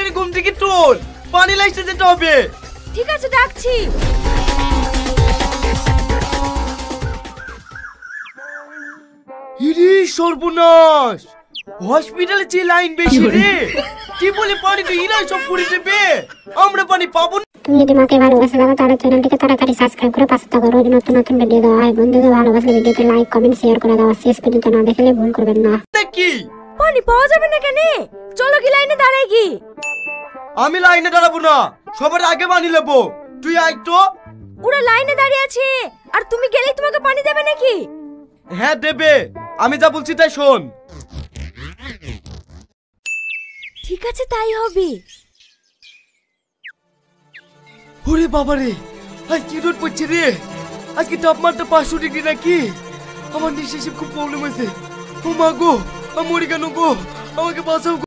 তাড়াতাড়ি ঘুম থেকে তোল, পানি লাইতে যেতে হবে। ঠিক আছে, ডাকছি। ইরে সর্বনাশ, হসপিটালে যে লাইন বেশি রে, কি বলে পানি তো ইরাই সব পুড়ে দেবে, আমরা পানি পাবো না। তুমি যদি মাকে ভালোবাসে থাকো তাহলে চ্যানেলটিকে তাড়াতাড়ি সাবস্ক্রাইব করে পাশে থাকো। রোজ নতুন নতুন ভিডিও দেওয়া হয়। বন্ধুদের ভালোবাসলে ভিডিওতে লাইক কমেন্ট শেয়ার করে দাও। শেষ পর্যন্ত না দেখলে ভুল করবেন না। কি পানি পাওয়া যাবে না কেন? চলো কি লাইনে দাঁড়াই কি? আমি লাইনে দাঁড়াবো না, সবার আগে পানি নেবো। তুই আয় তো। ওরা লাইনে দাঁড়িয়ে আছে, আর তুমি গেলেই তোমাকে পানি দেবে নাকি? হ্যাঁ দেবে, আমি যা বলছি তাই শোন। ঠিক আছে, তাই হবে। ওরে বাবা রে, আজ কি রোদ পড়ছে রে, আজকে তাপমাত্রা 500 ডিগ্রি নাকি। আমার নিঃশ্বাসে খুব প্রবলেম আছে। ও মা গো, আমি মরে কেন গো, আমাকে বাঁচাও গো।